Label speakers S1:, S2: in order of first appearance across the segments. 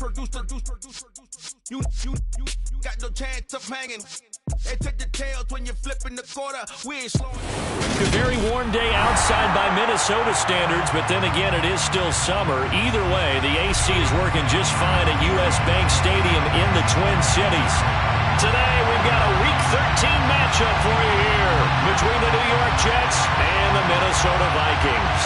S1: You got no chance of hanging. They take the tails when you're flipping the quarter. We ain't slowing.
S2: A very warm day outside by Minnesota standards, but then again, it is still summer. Either way, the AC is working just fine at U.S. Bank Stadium in the Twin Cities. Today, we've got a Week 13 matchup for you here between the New York Jets and the Minnesota Vikings.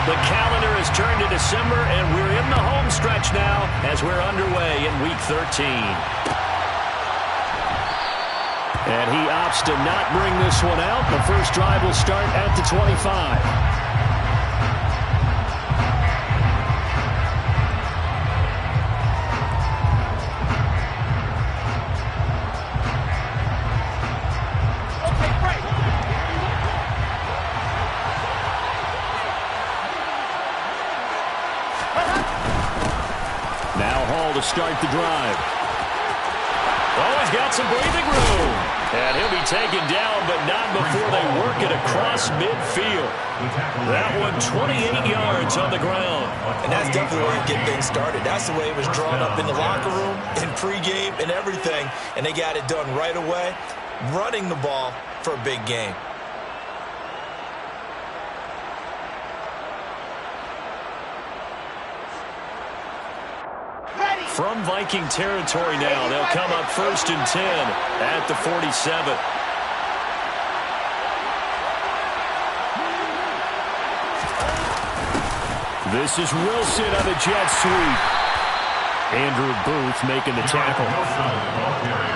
S2: The calendar has turned to December, and we're in the home stretch now as we're underway in Week 13. And he opts to not bring this one out. The first drive will start at the 25. Start the drive. Oh, he's got some breathing room. And he'll be taken down, but not before they work it across midfield. That one 28 yards on the ground.
S3: And that's definitely where you get things started. That's the way it was drawn up in the locker room, in pregame, and everything. And they got it done right away, running the ball for a big game.
S2: From Viking territory now, they'll come up 1st and 10 at the 47. This is Wilson on the jet sweep. Andrew Booth making the tackle.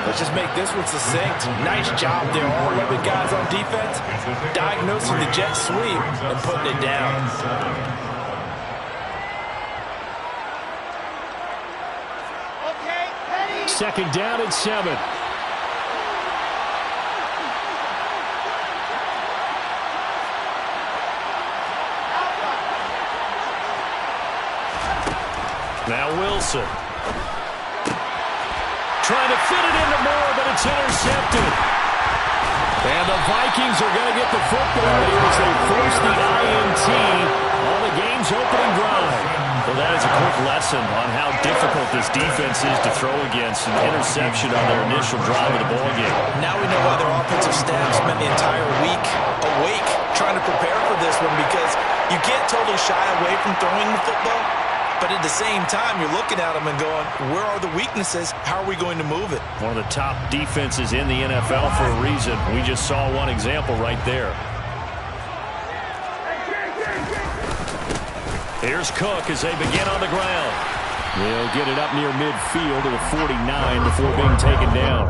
S3: Let's just make this one succinct. Nice job there, all 11 guys on defense, diagnosing the jet sweep and putting it down.
S2: Second down and 7. Now Wilson. Trying to fit it into Moore, but it's intercepted. And the Vikings are going to get the football here as they force the INT on the game's opening drive. Well, that is a quick lesson on how difficult this defense is to throw against. An interception on their initial drive of the ballgame.
S3: Now we know why their offensive staff spent the entire week awake trying to prepare for this one, because you can't totally shy away from throwing the football, but at the same time, you're looking at them and going, where are the weaknesses? How are we going to move it?
S2: One of the top defenses in the NFL for a reason. We just saw one example right there. Here's Cook as they begin on the ground. They'll get it up near midfield to the 49 before being taken down.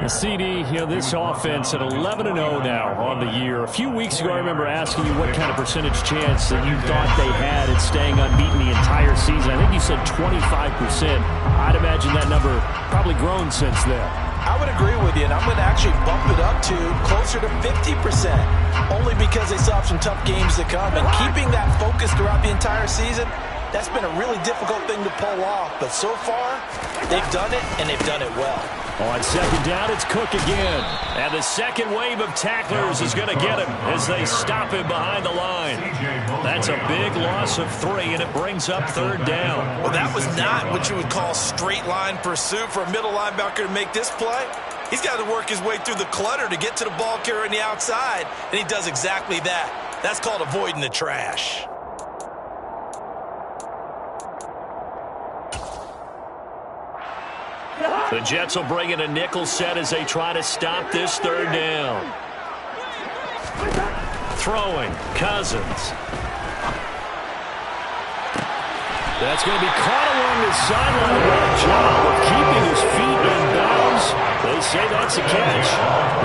S2: The CD, this offense at 11-0 now on the year. A few weeks ago, I remember asking you what kind of percentage chance that you thought they had at staying unbeaten the entire season. I think you said 25%. I'd imagine that number probably grown since then.
S3: I would agree with you, and I'm going to actually bump it up to closer to 50%, only because they still have some tough games to come. And keeping that focus throughout the entire season, that's been a really difficult thing to pull off. But so far, they've done it, and they've done it well.
S2: On second down, it's Cook again. And the second wave of tacklers is going to get him as they stop him behind the line. That's a big loss of 3, and it brings up 3rd down.
S3: Well, that was not what you would call straight line pursuit for a middle linebacker to make this play. He's got to work his way through the clutter to get to the ball carrier on the outside, and he does exactly that. That's called avoiding the trash.
S2: The Jets will bring in a nickel set as they try to stop this 3rd down. Throwing, Cousins. That's going to be caught along the sideline. What a job of keeping his feet in bounds. They say that's a catch.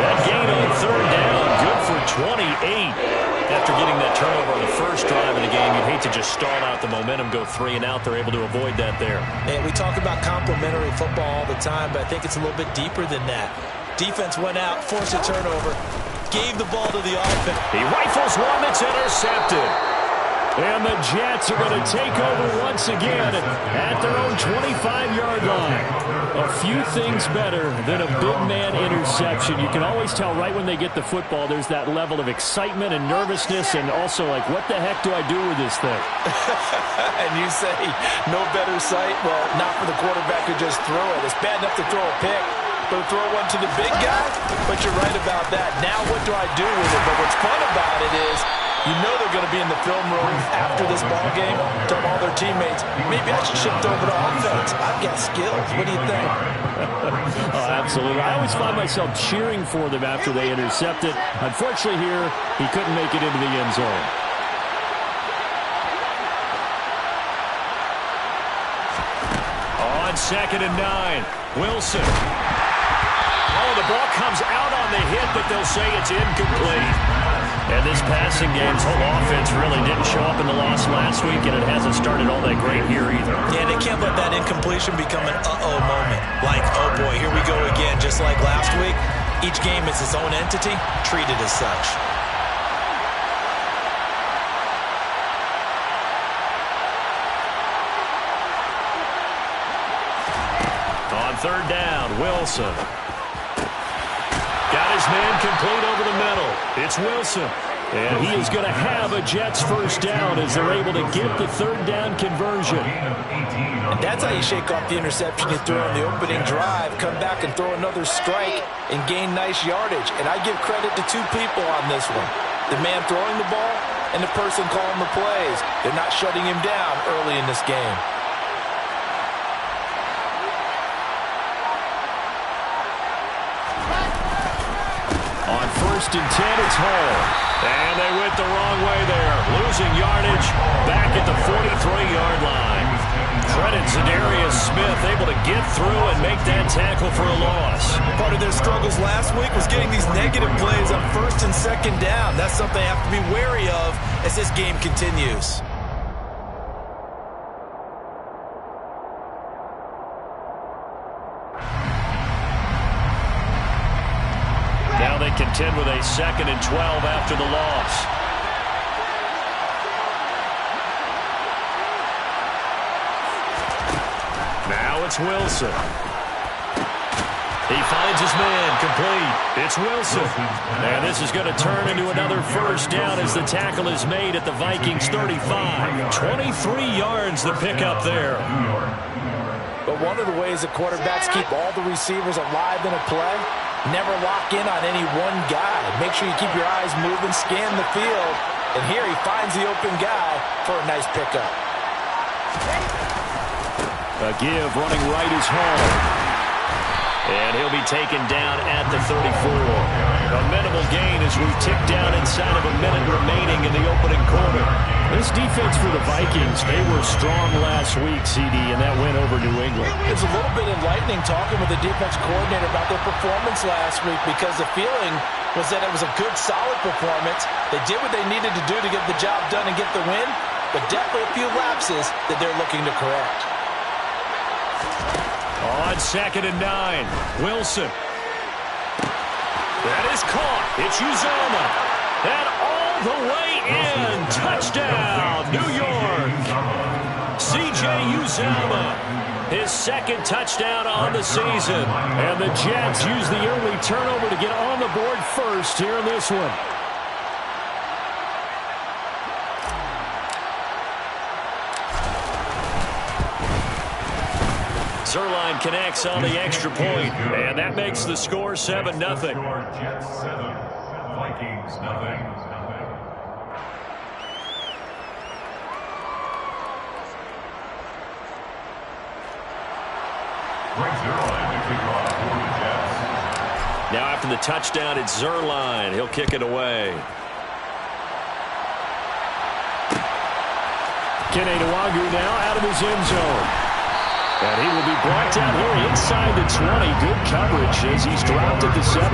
S2: That gain on 3rd down, good for 28. After getting that turnover on the first drive of the game, you'd hate to just stall out the momentum, go 3 and out. They're able to avoid that there.
S3: And we talk about complementary football all the time, but I think it's a little bit deeper than that. Defense went out, forced a turnover, gave the ball to the offense.
S2: He rifles one that's intercepted. And the Jets are going to take over once again at their own 25-yard line. A few things better than a big man interception. You can always tell right when they get the football, there's that level of excitement and nervousness, and also like, what the heck do I do with this thing?
S3: And you say no better sight? Well, not for the quarterback who just threw it. It's bad enough to throw a pick, but to throw one to the big guy? But you're right about that. Now what do I do with it? But what's fun about it is you know they're going to be in the film room after this ball game, telling all their teammates, maybe I should shift over to offense. I've got skills. What do you think?
S2: Oh, absolutely. I always find myself cheering for them after they intercept it. Unfortunately here, he couldn't make it into the end zone. On 2nd and 9, Wilson. Oh, the ball comes out on the hit, but they'll say it's incomplete. And this passing game's whole offense really didn't show up in the loss last week, and it hasn't started all that great here either.
S3: Yeah, they can't let that incompletion become an uh-oh moment. Like, oh boy, here we go again, just like last week. Each game is its own entity, treated as such.
S2: On 3rd down, Wilson. Got his man complete over the middle. It's Wilson. And he is going to have a Jets first down as they're able to get the 3rd down conversion.
S3: And that's how you shake off the interception you threw on the opening drive, come back and throw another strike and gain nice yardage. And I give credit to two people on this one. The man throwing the ball and the person calling the plays. They're not shutting him down early in this game.
S2: On 1st and 10, it's Hall. And they went the wrong way there. Losing yardage back at the 43-yard line. Credit Zadarius Smith, able to get through and make that tackle for a loss.
S3: Part of their struggles last week was getting these negative plays on 1st and 2nd down. That's something I have to be wary of as this game continues.
S2: Now they contend with a 2nd and 12 after the loss. Now it's Wilson. He finds his man complete. It's Wilson. And this is going to turn into another first down as the tackle is made at the Vikings 35. 23 yards the pickup there.
S3: But one of the ways that quarterbacks keep all the receivers alive in a play, never lock in on any one guy. Make sure you keep your eyes moving, scan the field. And here he finds the open guy for a nice pickup.
S2: A give running right is Hall. And he'll be taken down at the 34. A minimal gain as we tick down inside of a minute remaining in the opening quarter. This defense for the Vikings, they were strong last week, CD, and that went over New England.
S3: It's a little bit enlightening talking with the defense coordinator about their performance last week because the feeling was that it was a good, solid performance. They did what they needed to do to get the job done and get the win, but definitely a few lapses that they're looking to correct.
S2: On 2nd and 9, Wilson. That is caught. It's Uzomah. And all the way in. Touchdown, New York. C.J. Uzomah. His 2nd touchdown on the season. And the Jets use the early turnover to get on the board first here in this one. Zerline connects on the extra point, and that makes the score 7-0.
S4: Jets 7, Vikings 0.
S2: Now after the touchdown, it's Zerline. He'll kick it away. Kene Nwagu now out of his end zone. And he will be brought down here inside the 20. Good coverage as he's dropped at the 17.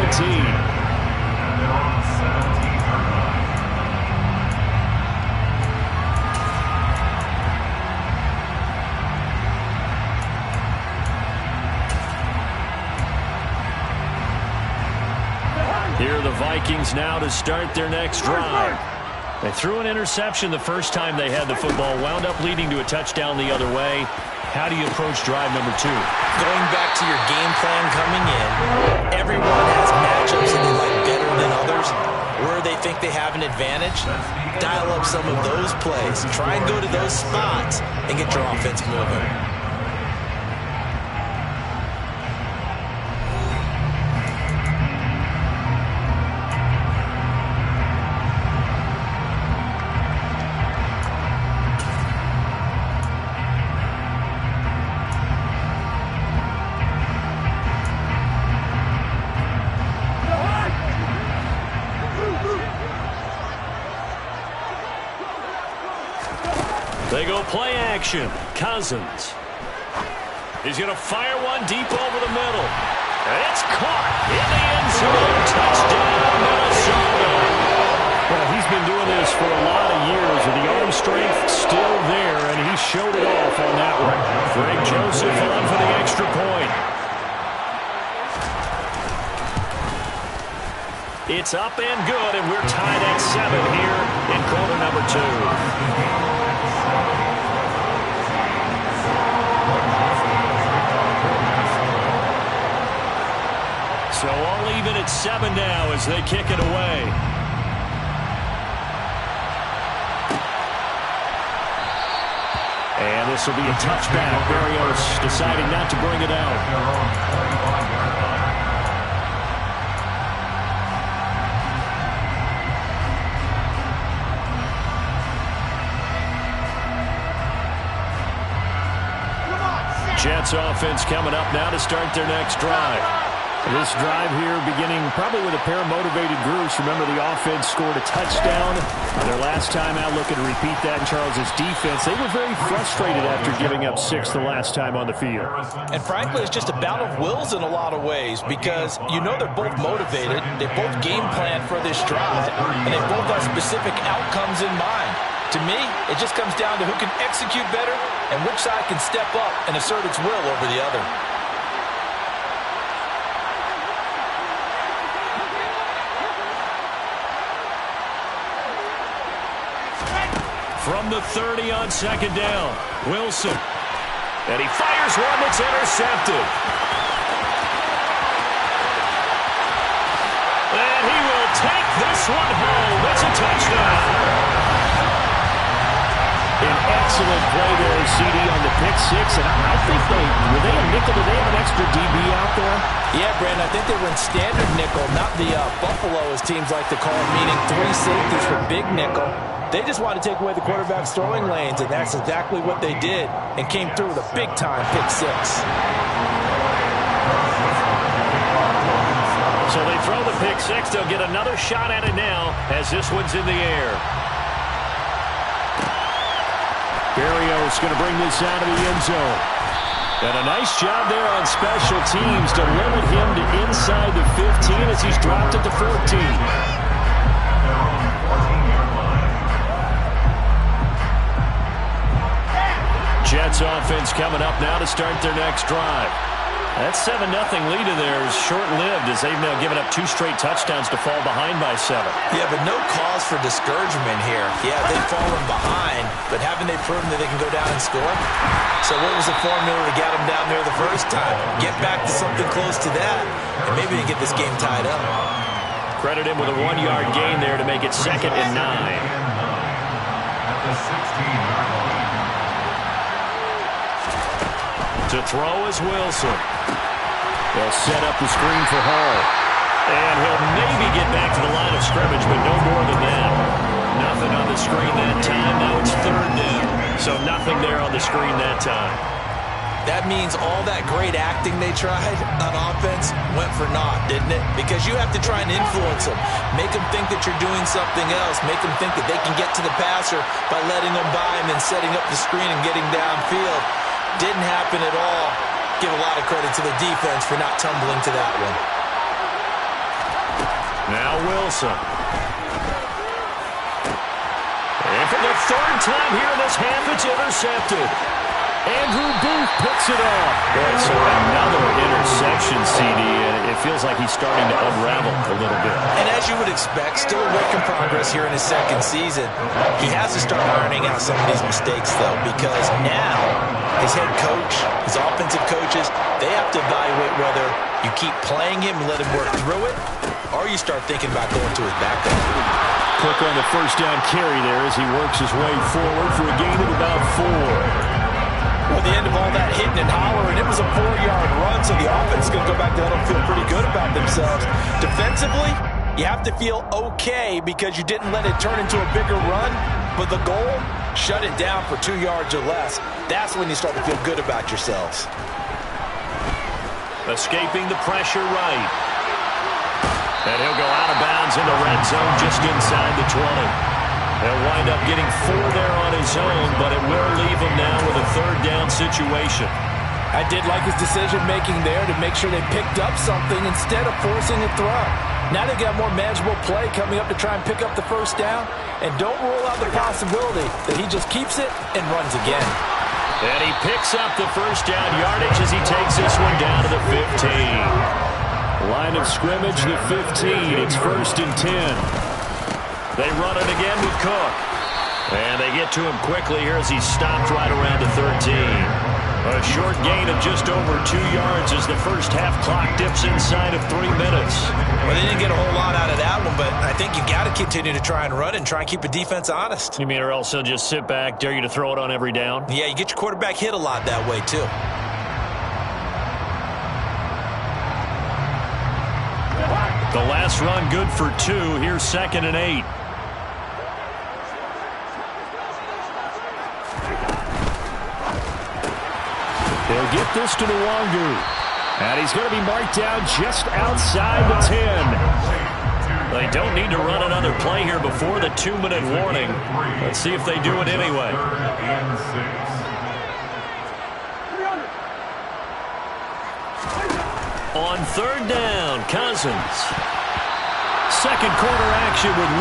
S2: Here are the Vikings now to start their next drive. They threw an interception the first time they had the football, wound up leading to a touchdown the other way. How do you approach drive number 2?
S3: Going back to your game plan coming in, everyone has matchups that they like better than others. Where they think they have an advantage, dial up some of those plays. Try and go to those spots and get your offense moving.
S2: They go play action. Cousins. He's going to fire one deep over the middle. And it's caught in the end zone. Touchdown, Minnesota. Well, he's been doing this for a lot of years, and the arm strength still there, and he showed it off on that one. Greg Joseph on for the extra point. It's up and good, and we're tied at 7 here in quarter number 2. So all even at 7 now as they kick it away. And this will be a touchback. Berrios deciding not to bring it out. Jets offense coming up now to start their next drive. This drive here beginning probably with a pair of motivated groups. Remember, the offense scored a touchdown. Their last time out, looking to repeat that in Charles's defense. They were very frustrated after giving up 6 the last time on the field.
S3: And frankly, it's just a bout of wills in a lot of ways because you know they're both motivated. They both game plan for this drive, and they both have specific outcomes in mind. To me, it just comes down to who can execute better and which side can step up and assert its will over the other.
S2: From the 30 on second down, Wilson. And he fires one that's intercepted. And he will take this one home. It's a touchdown. An excellent play there, CD, on the pick 6. And I think were they a nickel? Did they have an extra DB out there?
S3: Yeah, Brandon, I think they were in standard nickel, not the Buffalo, as teams like to call it, meaning 3 safeties for big nickel. They just wanted to take away the quarterback's throwing lanes, and that's exactly what they did, and came through with a big-time pick 6.
S2: So they throw the pick 6. They'll get another shot at it now as this one's in the air. Berrios going to bring this out of the end zone. And a nice job there on special teams to limit him to inside the 15 as he's dropped at the 14. Jets offense coming up now to start their next drive. That 7-0 lead of theirs short-lived as they've now given up 2 straight touchdowns to fall behind by 7.
S3: Yeah, but no cause for discouragement here. Yeah, they've fallen behind, but haven't they proven that they can go down and score? So what was the formula to get them down there the first time? Get back to something close to that, and maybe they get this game tied up.
S2: Credit him with a 1-yard gain there to make it 2nd and 9.
S4: At the 16-yard line.
S2: To throw is Wilson. They'll set up the screen for Hall. And he'll maybe get back to the line of scrimmage, but no more than that. Nothing on the screen that time. Now it's 3rd down. So nothing there on the screen that time.
S3: That means all that great acting they tried on offense went for naught, didn't it? Because you have to try and influence them. Make them think that you're doing something else. Make them think that they can get to the passer by letting them by and then setting up the screen and getting downfield. Didn't happen at all. Give a lot of credit to the defense for not tumbling to that one.
S2: Now Wilson. And for the 3rd time here in this half, it's intercepted. Andrew Booth picks it off. So another interception, CD, and it feels like he's starting to unravel a little bit.
S3: And as you would expect, still a work in progress here in his second season. He has to start ironing out some of these mistakes, though, because now his head coach, his offensive coaches, they have to evaluate whether you keep playing him and let him work through it, or you start thinking about going to his backup.
S2: Quick on the first down carry there as he works his way forward for a gain of about 4.
S3: Well, the end of all that hitting and hollering, it was a 4-yard run, so the offense is going to go back to let them feel pretty good about themselves. Defensively, you have to feel okay because you didn't let it turn into a bigger run, but the goal, shut it down for 2 yards or less. That's when you start to feel good about yourselves.
S2: Escaping the pressure right. And he'll go out of bounds in the red zone just inside the 20. He'll wind up getting 4 there on his own, but it will leave him now with a third down situation.
S3: I did like his decision-making there to make sure they picked up something instead of forcing a throw. Now they've got more manageable play coming up to try and pick up the first down, and don't rule out the possibility that he just keeps it and runs again.
S2: And he picks up the first down yardage as he takes this one down to the 15. Line of scrimmage, the 15. It's 1st and 10. They run it again with Cook. And they get to him quickly here as he's stopped right around the 13. A short gain of just over 2 yards as the first half clock dips inside of 3 minutes.
S3: Well, they didn't get a whole lot out of that one, but I think you got to continue to try and run and try and keep the defense honest.
S2: You mean or else he'll just sit back, dare you to throw it on every down?
S3: Yeah, you get your quarterback hit a lot that way, too.
S2: The last run good for 2. Here's 2nd and 8. He'll get this to Nwangu. And he's going to be marked down just outside the 10. They don't need to run another play here before the 2-minute warning. Let's see if they do it anyway. On 3rd down, Cousins. Second quarter action with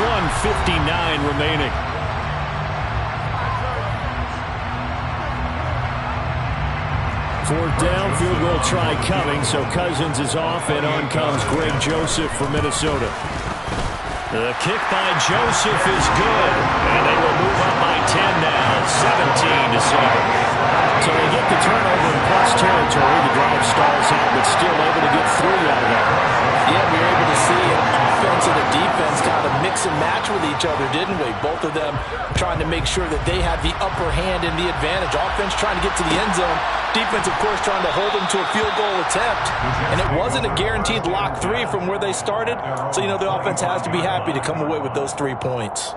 S2: 1:59 remaining. Fourth down, field goal try coming, so Cousins is off, and on comes Greg Joseph for Minnesota. The kick by Joseph is good, and they will move up by 10 now, 17-7. So they get the turnover in plus territory. The drive stalls out, but still able to get 3 out of that.
S3: Yeah, we were able to see an offense and a defense kind of mix and match with each other, didn't we? Both of them trying to make sure that they had the upper hand and the advantage. Offense trying to get to the end zone. Defense, of course, trying to hold them to a field goal attempt. And it wasn't a guaranteed lock 3 from where they started. So, you know, the offense has to be happy to come away with those 3 points.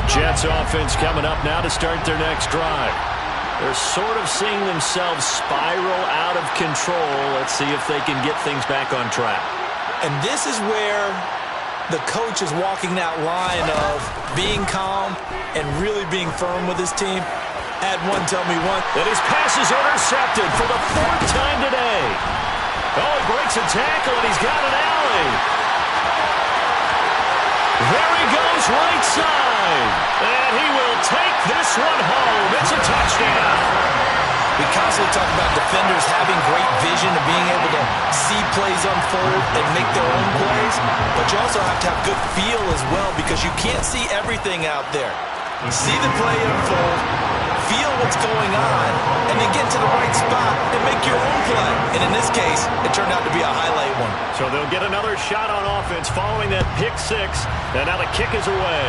S2: Jets offense coming up now to start their next drive. They're sort of seeing themselves spiral out of control. Let's see if they can get things back on track.
S3: And this is where the coach is walking that line of being calm and really being firm with his team. Add one, tell me one.
S2: And his pass is intercepted for the 4th time today. Oh, he breaks a tackle, and he's got an alley. There he goes, right side. And he will take this one home. It's a touchdown.
S3: We constantly talk about defenders having great vision and being able to see plays unfold and make their own plays. But you also have to have good feel as well because you can't see everything out there. See the play unfold, feel what's going on, and then get to the right spot and make your own play. And in this case, it turned out to be a highlight one.
S2: So they'll get another shot on offense following that pick 6. And now the kick is away.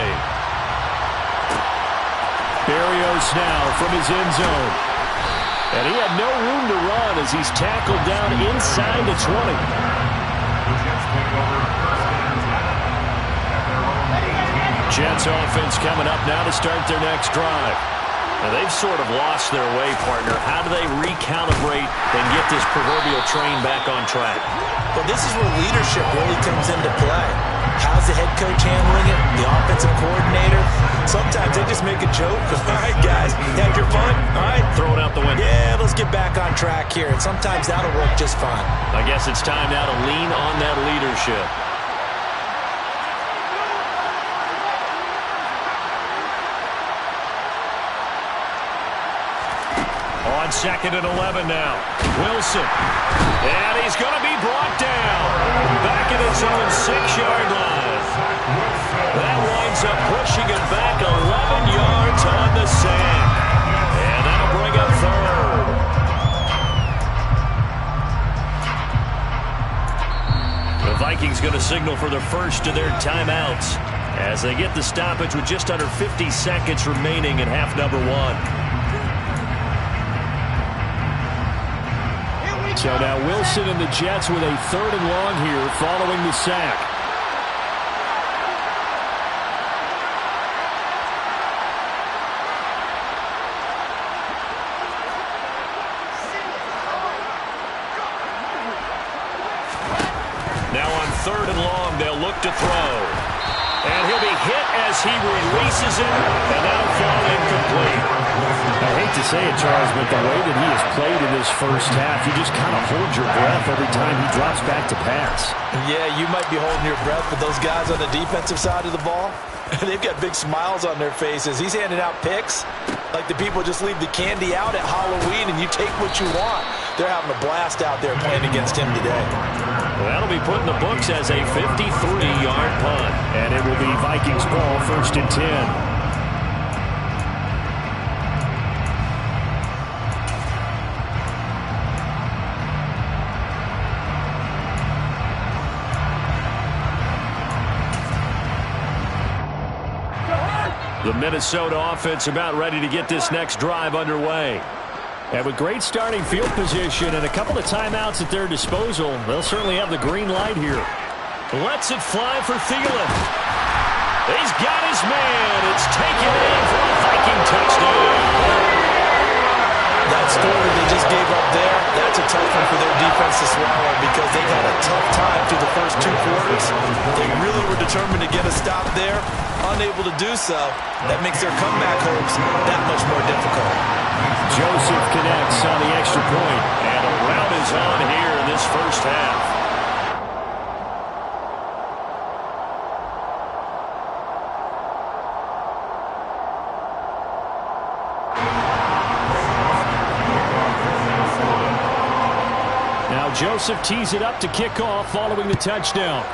S2: Berrios now from his end zone. And he had no room to run as he's tackled down inside the 20. Jets offense coming up now to start their next drive. Now they've sort of lost their way, partner. How do they recalibrate and get this proverbial train back on track?
S3: Well, this is where leadership really comes into play. How's the head coach handling it? The offensive coordinator? Sometimes they just make a joke. All right, guys, you had your fun? All right.
S2: Throw it out the window.
S3: Yeah, let's get back on track here. And sometimes that'll work just fine.
S2: I guess it's time now to lean on that leadership. On 2nd and 11 now. Wilson. And he's going to be brought down. Back at his own 6-yard line. That winds up pushing him back 11 yards on the sack. And that'll bring up 3rd. The Vikings going to signal for the first of their timeouts as they get the stoppage with just under 50 seconds remaining in half number 1. So now Wilson and the Jets with a 3rd and long here following the sack. Now on 3rd and long, they'll look to throw. And he'll be hit as he releases it, and that'll fall incomplete. I hate to say it, Charles, but the way that he has played in this first half, you just kind of hold your breath every time he drops back to pass.
S3: Yeah, you might be holding your breath, but those guys on the defensive side of the ball, they've got big smiles on their faces. He's handing out picks like the people just leave the candy out at Halloween and you take what you want. They're having a blast out there playing against him today.
S2: Well, that'll be put in the books as a 53-yard punt. And it will be Vikings ball, 1st and 10. The Minnesota offense about ready to get this next drive underway. And with great starting field position and a couple of timeouts at their disposal, they'll certainly have the green light here. Lets it fly for Thielen. He's got his man. It's taken in for a Viking touchdown.
S3: That story they just gave up there, that's a tough one for their defense to swallow because they've had a tough time through the first 2 quarters. They really were determined to get a stop there. Unable to do so, that makes their comeback hopes that much more difficult.
S2: Joseph connects on the extra point, and a rout is on here in this first half. Now Joseph tees it up to kick off following the touchdown.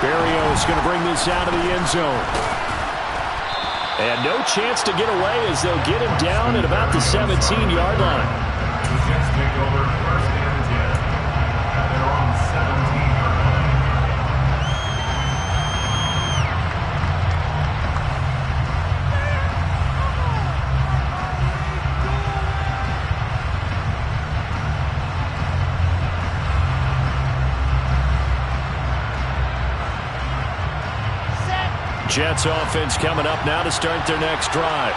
S2: Berrios going to bring this out of the end zone. And no chance to get away as they'll get him down at about the 17-yard line.
S4: The Jets take over 1st and 10. They're on 17-yard line.
S2: Jets offense coming up now to start their next drive.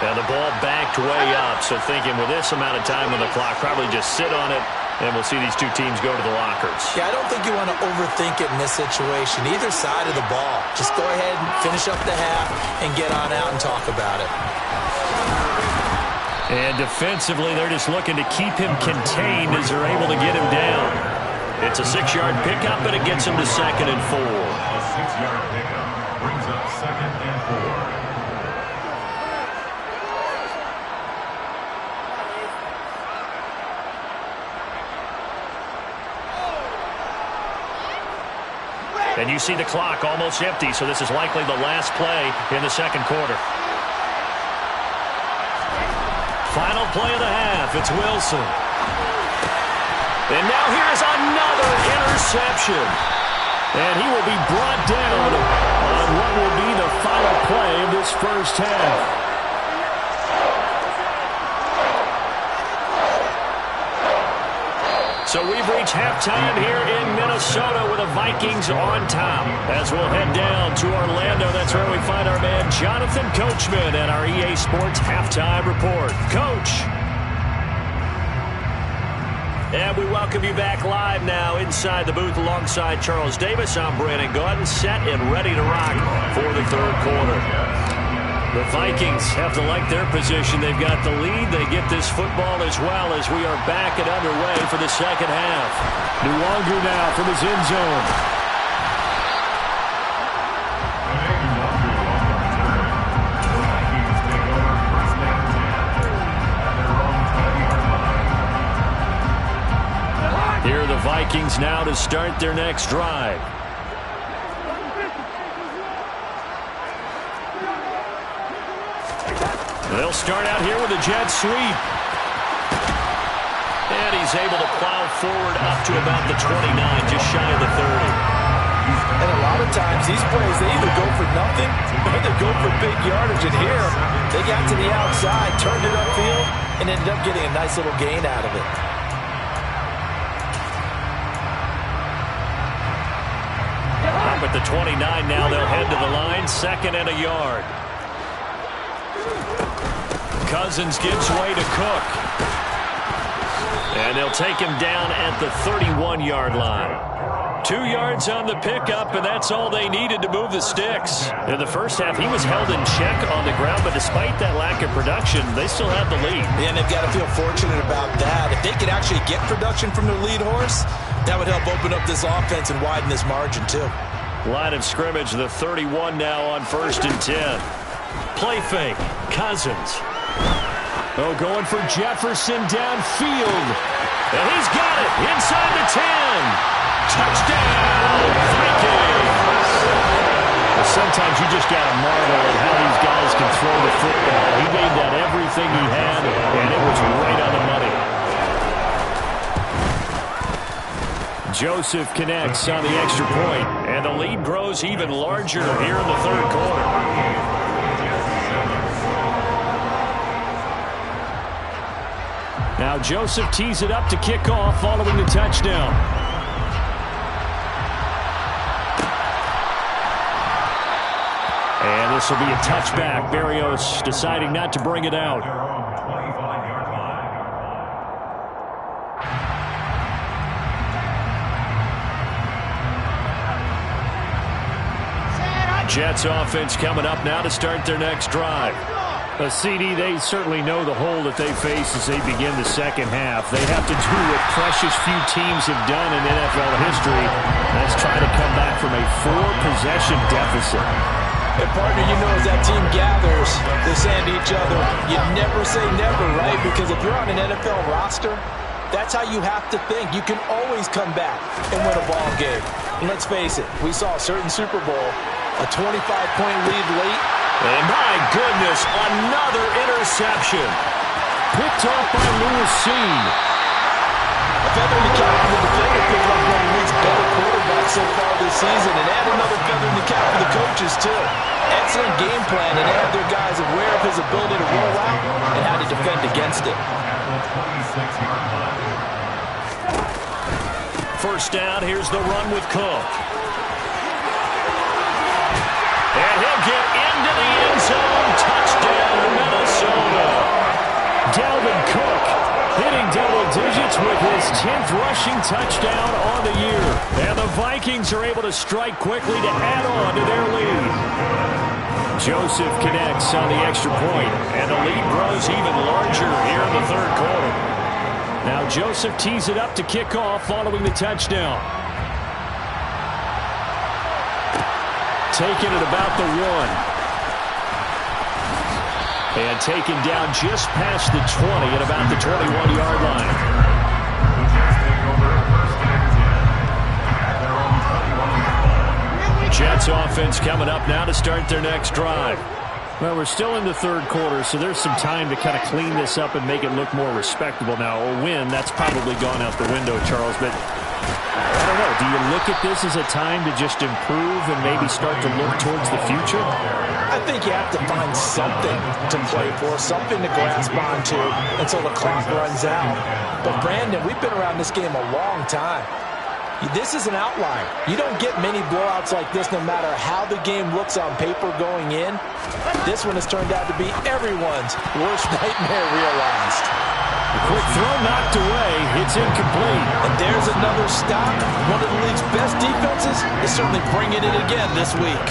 S2: And the ball backed way up, so thinking with this amount of time on the clock, probably just sit on it, and we'll see these two teams go to the lockers.
S3: Yeah, I don't think you want to overthink it in this situation. Either side of the ball. Just go ahead and finish up the half and get on out and talk about it.
S2: And defensively, they're just looking to keep him contained as they're able to get him down. It's a 6-yard pickup, but it gets him to 2nd and 4.
S4: A 6-yard pickup brings up 2nd and 4.
S2: And you see the clock almost empty, so this is likely the last play in the 2nd quarter. Final play of the half, it's Wilson. And now here's another interception. And he will be brought down on what will be the final play of this first half. So we've reached halftime here in Minnesota with the Vikings on top. As we'll head down to Orlando, that's where we find our man Jonathan Coachman at our EA Sports Halftime Report. Coach. And we welcome you back live now inside the booth alongside Charles Davis. I'm Brandon Gordon, set and ready to rock for the 3rd quarter. The Vikings have to like their position. They've got the lead. They get this football as well as we are back and underway for the 2nd half. Nwangu now from his end zone. Vikings now to start their next drive. They'll start out here with a jet sweep. And he's able to plow forward up to about the 29, just shy of the 30.
S3: And a lot of times, these plays, they either go for nothing or they go for big yardage. And here, they got to the outside, turned it upfield, and ended up getting a nice little gain out of it.
S2: Up at the 29 now, they'll head to the line, 2nd and a yard. Cousins gives way to Cook. And they'll take him down at the 31-yard line. 2 yards on the pickup, and that's all they needed to move the sticks. In the first half, he was held in check on the ground, but despite that lack of production, they still have the lead.
S3: And they've got to feel fortunate about that. If they could actually get production from their lead horse, that would help open up this offense and widen this margin, too.
S2: Line of scrimmage, the 31 now on 1st and 10. Play fake, Cousins. Oh, going for Jefferson downfield. And he's got it inside the 10. Touchdown, Vikings! Well, sometimes you just got to marvel at how these guys can throw the football. He made that everything he had, and it was right on the money. Joseph connects on the extra point, and the lead grows even larger here in the 3rd quarter. Now Joseph tees it up to kick off following the touchdown. And this will be a touchback. Berrios deciding not to bring it out. Jets offense coming up now to start their next drive. CD, they certainly know the hole that they face as they begin the second half. They have to do what precious few teams have done in NFL history. That's try to come back from a 4-possession deficit.
S3: And partner, you know, as that team gathers, they say to each other, you never say never, right? Because if you're on an NFL roster, that's how you have to think. You can always come back and win a ball game. And let's face it, we saw a certain Super Bowl, a 25-point lead late.
S2: And my goodness, another interception. Picked off by Lewis Seen.
S3: A feather in the cap for the defender feels like one of the league's better quarterbacks so far this season. And add another feather in the cap for the coaches, too. Excellent game plan, and they have their guys aware of his ability to roll out and how to defend against it.
S2: First down, here's the run with Cook. And he'll get into the end zone. Touchdown, Minnesota. Dalvin Cook hitting double digits with his 10th rushing touchdown on the year. And the Vikings are able to strike quickly to add on to their lead. Joseph connects on the extra point, and the lead grows even larger here in the 3rd quarter. Now Joseph tees it up to kick off following the touchdown. Taken at about the 1. And taken down just past the 20 at about the 21-yard line. Jets offense coming up now to start their next drive. Well, we're still in the 3rd quarter, so there's some time to kind of clean this up and make it look more respectable now. A win, that's probably gone out the window, Charles, but I don't know. Do you look at this as a time to just improve and maybe start to look towards the future?
S3: I think you have to find something to play for, something to grasp onto until the clock runs out. But, Brandon, we've been around this game a long time. This is an outlier. You don't get many blowouts like this no matter how the game looks on paper going in. This one has turned out to be everyone's worst nightmare realized.
S2: A quick throw knocked away. It's incomplete.
S3: And there's another stop. One of the league's best defenses is certainly bringing it again this week.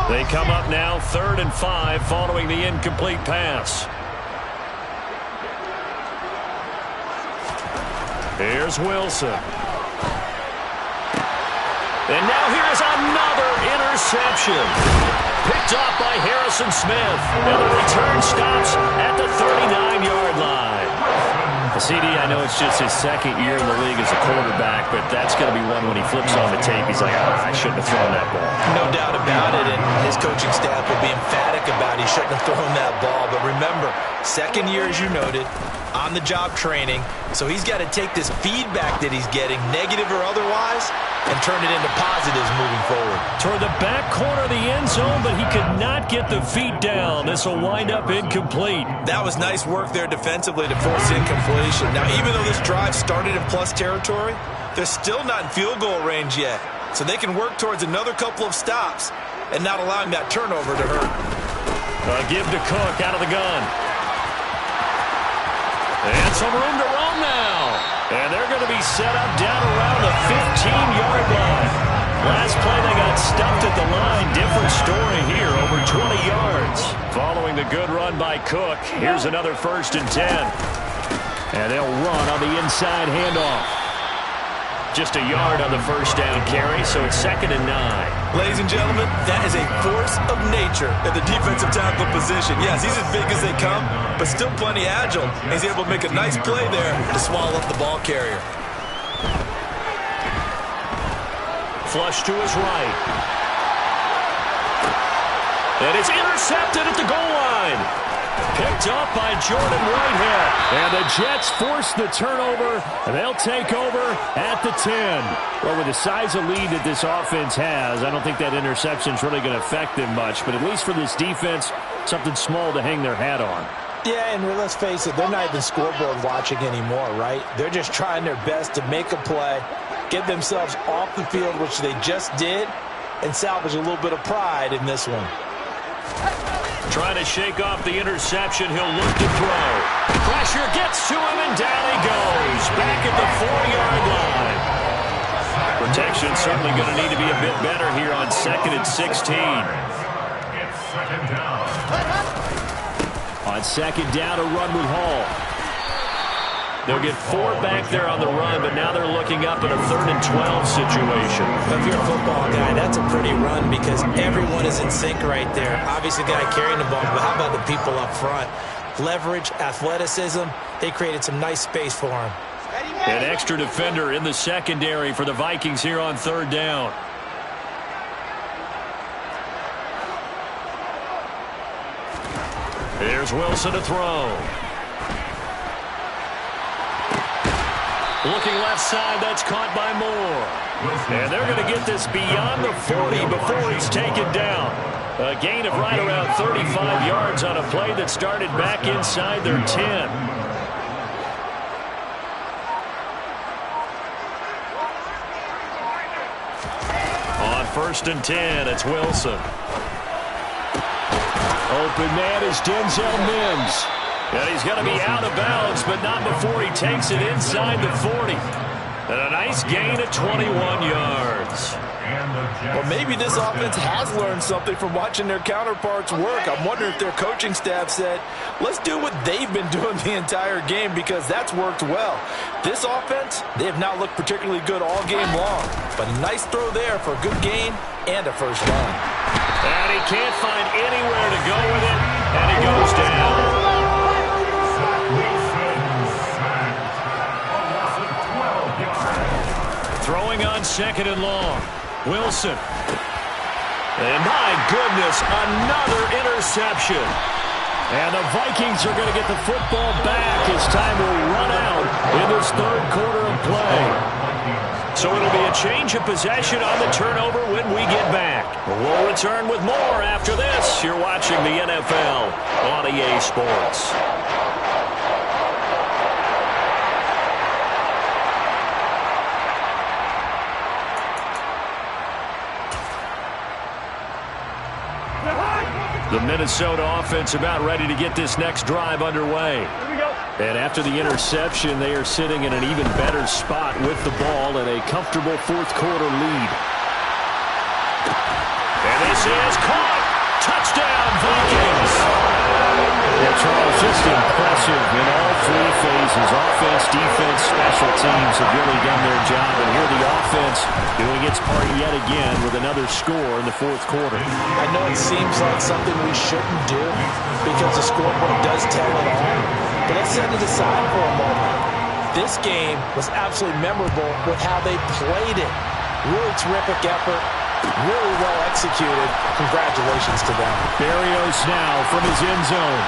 S2: They come up now 3rd and 5 following the incomplete pass. Here's Wilson. And now here's another interception. Picked off by Harrison Smith. And the return stops at the 39-yard line. CD, I know it's just his second year in the league as a quarterback, but that's going to be one when he flips on the tape. He's like, I shouldn't have thrown that ball.
S3: No doubt about it, and his coaching staff will be emphatic about he shouldn't have thrown that ball. But remember, second year, as you noted, on-the-job training, so he's got to take this feedback that he's getting, negative or otherwise, and turn it into positives moving forward.
S2: Toward the back corner of the end zone, but he could not get the feet down. This will wind up incomplete.
S3: That was nice work there defensively to force incompletion. Now, even though this drive started in plus territory, they're still not in field goal range yet, so they can work towards another couple of stops and not allowing that turnover to hurt.
S2: Give to Cook out of the gun. And some room to roam now. And they're going to be set up down around the 15-yard line. Last play, they got stuffed at the line. Different story here, over 20 yards. Following the good run by Cook, here's another 1st and 10. And they'll run on the inside handoff. Just a yard on the first down carry, so it's 2nd and 9.
S3: Ladies and gentlemen, that is a force of nature at the defensive tackle position. Yes, he's as big as they come, but still plenty agile. He's able to make a nice play there to swallow up the ball carrier.
S2: Flush to his right. And it's intercepted at the goal line. Picked up by Jordan Whitehead. And the Jets force the turnover, and they'll take over at the 10. Well, with the size of lead that this offense has, I don't think that interception is really going to affect them much. But at least for this defense, something small to hang their hat on.
S3: Yeah, and let's face it, they're not even scoreboard watching anymore, right? They're just trying their best to make a play, get themselves off the field, which they just did, and salvage a little bit of pride in this one.
S2: Trying to shake off the interception. He'll look to throw. Pressure gets to him, and down he goes. Back at the 4-yard line. Protection certainly going to need to be a bit better here on 2nd and 16.
S4: It's 2nd down.
S2: On 2nd down, a run with Hall. They'll get 4 back there on the run, but now they're looking up in a 3rd and 12 situation.
S3: If you're a football guy, that's a pretty run because everyone is in sync right there. Obviously, the guy carrying the ball, but how about the people up front? Leverage, athleticism, they created some nice space for him.
S2: An extra defender in the secondary for the Vikings here on 3rd down. Here's Wilson to throw. Looking left side, that's caught by Moore. And they're going to get this beyond the 40 before he's taken down. A gain of right around 35 yards on a play that started back inside their 10. On 1st and 10, it's Wilson. Open man is Denzel Mims. And he's going to be out of bounds, but not before he takes it inside the 40. And a nice gain of 21 yards.
S3: Well, maybe this offense has learned something from watching their counterparts work. I'm wondering if their coaching staff said, let's do what they've been doing the entire game because that's worked well. This offense, they have not looked particularly good all game long. But a nice throw there for a good gain and a first down.
S2: And he can't find anywhere to go with it, and he goes down. Throwing on 2nd and long. Wilson. And my goodness, another interception. And the Vikings are going to get the football back as time will run out in this 3rd quarter of play. So it'll be a change of possession on the turnover when we get back. We'll return with more after this. You're watching the NFL on EA Sports. The Minnesota offense about ready to get this next drive underway. And after the interception, they are sitting in an even better spot with the ball and a comfortable 4th quarter lead. And this is caught. Touchdown, Vikings. Well, Charles, just impressive in all three phases. Offense, defense, special teams have really done their job. And here the offense doing its part yet again with another score in the fourth quarter.
S3: I know it seems like something we shouldn't do because the scoreboard does tell it all. But let's set it aside for a moment. This game was absolutely memorable with how they played it. Really terrific effort. Really well executed. Congratulations to them.
S2: Barrios now from his end zone.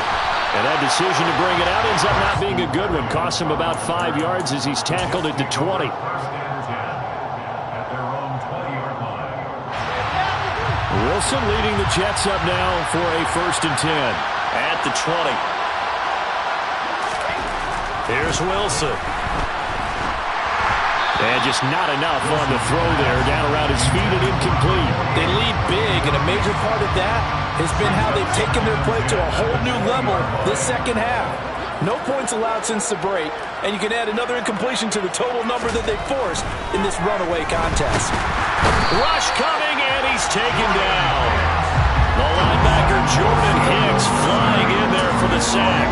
S2: And that decision to bring it out ends up not being a good one. Costs him about 5 yards as he's tackled it to 20. Wilson leading the Jets up now for a 1st and 10 at the 20. Here's Wilson. And just not enough on the throw there. Down around his feet and incomplete.
S3: They lead big, and a major part of that has been how they've taken their play to a whole new level this second half. No points allowed since the break, and you can add another incompletion to the total number that they forced in this runaway contest.
S2: Rush coming, and he's taken down. The linebacker Jordan Hicks flying in there for the sack.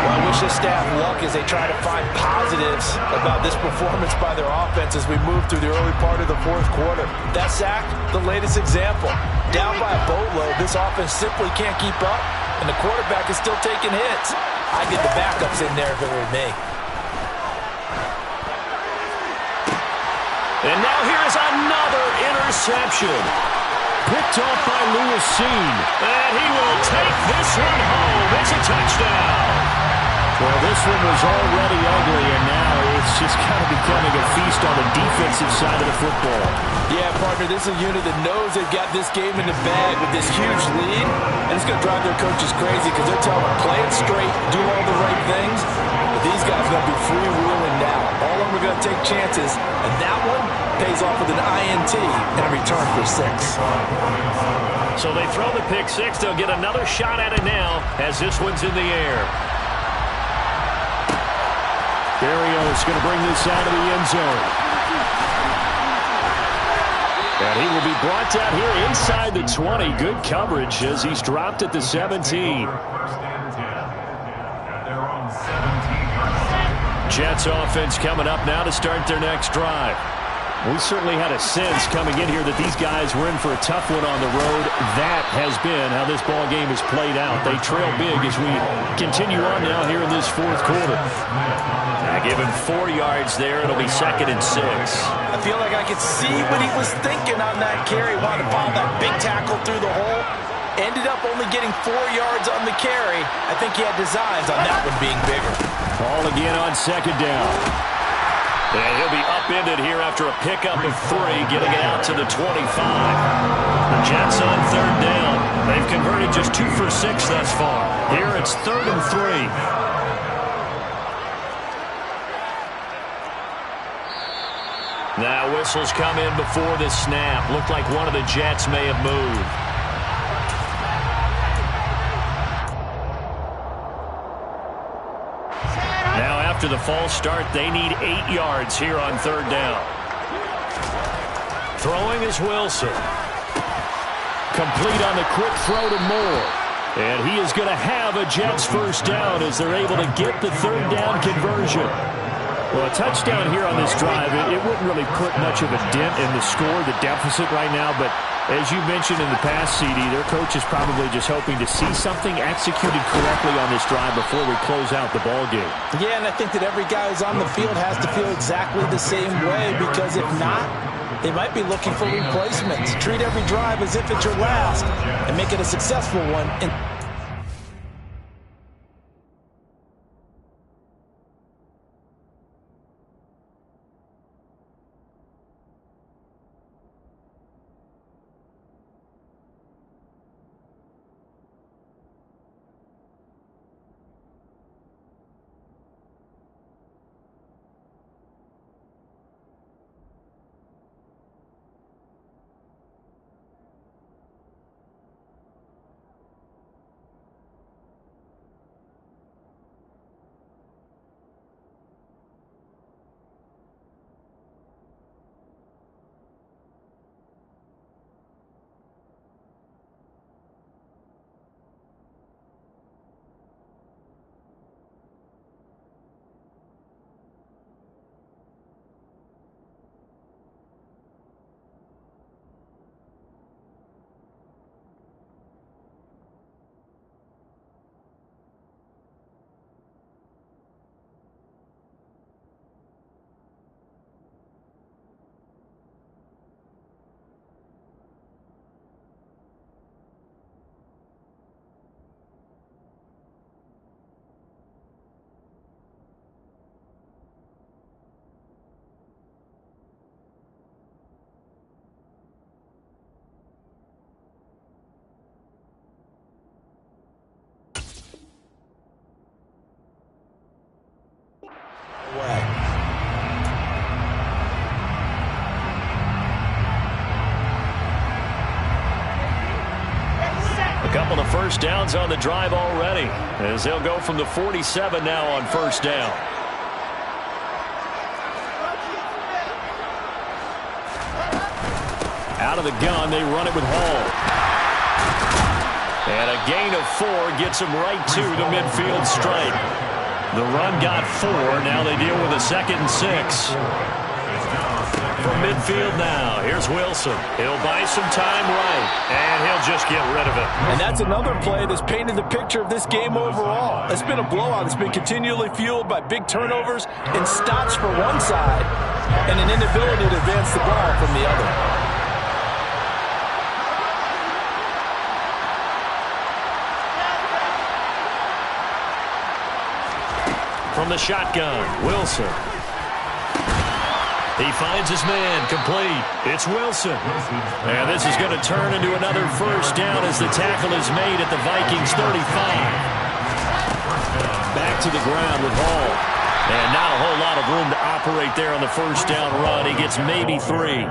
S3: Well, I wish the staff luck as they try to find positives about this performance by their offense as we move through the early part of the fourth quarter. That sack, the latest example. Down by a boatload, this offense simply can't keep up, and the quarterback is still taking hits. I'd get the backups in there if it were me.
S2: And now here's another interception. Picked off by Lewis Seen. And he will take this one home. It's a touchdown. Well, this one was already ugly, and now it's just kind of becoming a feast on the defensive side of the football.
S3: Yeah, partner, this is a unit that knows they've got this game in the bag with this huge lead, and it's going to drive their coaches crazy because they're telling them, play it straight, do all the right things. But these guys are going to be freewheeling now. All of them are going to take chances, and that one pays off with an INT and a return for 6.
S2: So they throw the pick 6. They'll get another shot at it now as this one's in the air. Barrios going to bring this out of the end zone. And he will be brought down here inside the 20. Good coverage as he's dropped at the 17. Jets offense coming up now to start their next drive. We certainly had a sense coming in here that these guys were in for a tough one on the road. That has been how this ball game has played out. They trail big as we continue on now here in this fourth quarter. Give him 4 yards there. It'll be 2nd and 6.
S3: I feel like I could see what he was thinking on that carry. Wanted to follow that big tackle through the hole. Ended up only getting 4 yards on the carry. I think he had designs on that one being bigger.
S2: Ball again on 2nd down. And he'll be upended here after a pickup of 3, getting it out to the 25. The Jets on 3rd down. They've converted just 2 for 6 thus far. Here it's 3rd and 3. Now whistles come in before the snap. Looked like one of the Jets may have moved. Now after the false start, they need 8 yards here on 3rd down. Throwing is Wilson. Complete on the quick throw to Moore. And he is going to have a Jets 1st down as they're able to get the 3rd down conversion. Well, a touchdown here on this drive, it wouldn't really put much of a dent in the score, the deficit right now. But as you mentioned in the past, CD, their coach is probably just hoping to see something executed correctly on this drive before we close out the ball game.
S3: Yeah, and I think that every guy who's on the field has to feel exactly the same way, because if not, they might be looking for replacements. Treat every drive as if it's your last and make it a successful one.
S2: first downs on the drive already, as they'll go from the 47 now on first down. Out of the gun, they run it with Hall. And a gain of 4 gets him right to the midfield stripe. The run got 4. Now they deal with a 2nd and 6. From midfield now, here's Wilson. He'll buy some time right, and he'll just get rid of it.
S3: And that's another play that's painted the picture of this game overall. It's been a blowout. It's been continually fueled by big turnovers and stops for one side and an inability to advance the ball from the other.
S2: From the shotgun, Wilson. He finds his man, complete. It's Wilson. And this is going to turn into another first down as the tackle is made at the Vikings 35. Back to the ground with Hall. And not a whole lot of room to operate there on the first down run. He gets maybe 3.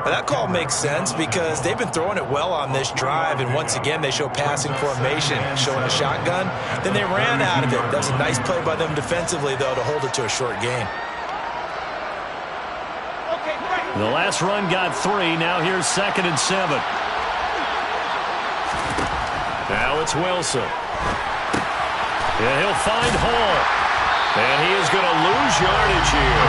S3: But that call makes sense because they've been throwing it well on this drive, and once again they show passing formation, showing a shotgun. Then they ran out of it. That's a nice play by them defensively, though, to hold it to a short gain.
S2: The last run got 3. Now here's 2nd and 7. Now it's Wilson. And he'll find Hall. And he is going to lose yardage here.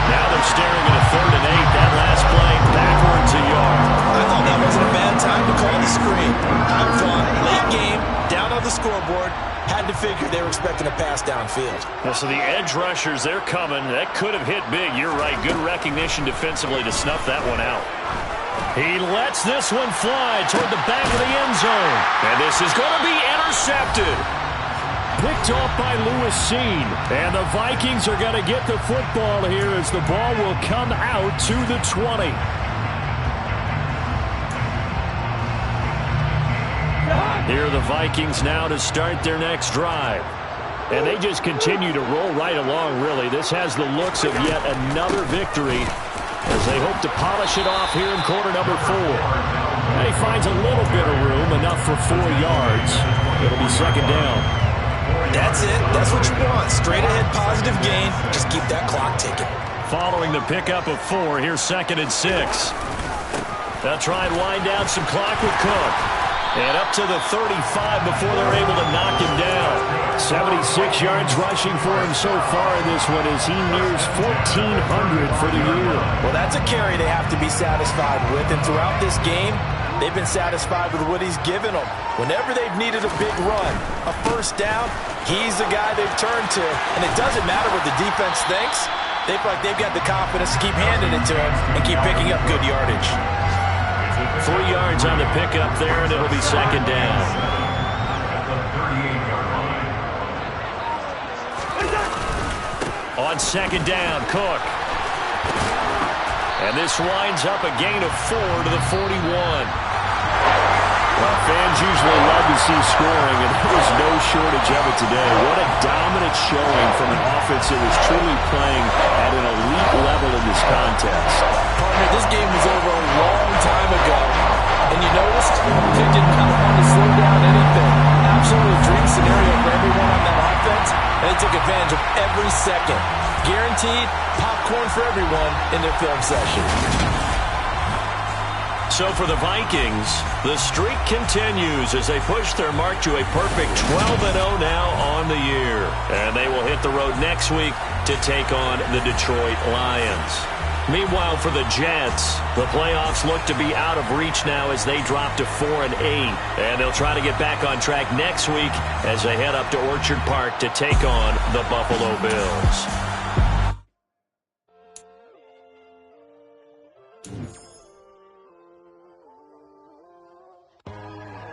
S2: Now they're staring at a 3rd and 8. That last play backwards a yard.
S3: I thought that wasn't a bad time to call the screen. I thought late game, down on the scoreboard, had to figure they were expecting a pass downfield.
S2: Well, so the edge rushers, they're coming. That could have hit big. You're right. Good recognition defensively to snuff that one out. He lets this one fly toward the back of the end zone. And this is going to be intercepted. Picked off by Lewis Seen. And the Vikings are going to get the football here as the ball will come out to the 20. Here are the Vikings now to start their next drive. And they just continue to roll right along, really. This has the looks of yet another victory as they hope to polish it off here in quarter number 4. And he finds a little bit of room, enough for 4 yards. It'll be 2nd down.
S3: That's it. That's what you want. Straight ahead positive gain. Just keep that clock ticking.
S2: Following the pickup of 4, here's 2nd and 6. They'll try and wind down some clock with Cook. And up to the 35 before they're able to knock him down. 76 yards rushing for him so far in this one as he nears 1,400 for the year.
S3: Well, that's a carry they have to be satisfied with. And throughout this game, they've been satisfied with what he's given them. Whenever they've needed a big run, a first down, he's the guy they've turned to. And it doesn't matter what the defense thinks. They feel like they've got the confidence to keep handing it to him and keep picking up good yardage.
S2: 3 yards on the pickup there, and it'll be 2nd down. On 2nd down, Cook. And this winds up a gain of 4 to the 41. Well, fans usually love to see scoring, and there was no shortage of it today. What a dominant showing from an offense that was truly playing at an elite level in this contest.
S3: Partner, this game was over a long time ago, and you noticed they did not want to slow down anything. Absolutely a dream scenario for everyone on that offense, and they took advantage of every second. Guaranteed popcorn for everyone in their film session.
S2: So for the Vikings, the streak continues as they push their mark to a perfect 12-0 now on the year. And they will hit the road next week to take on the Detroit Lions. Meanwhile, for the Jets, the playoffs look to be out of reach now as they drop to 4-8. And they'll try to get back on track next week as they head up to Orchard Park to take on the Buffalo Bills.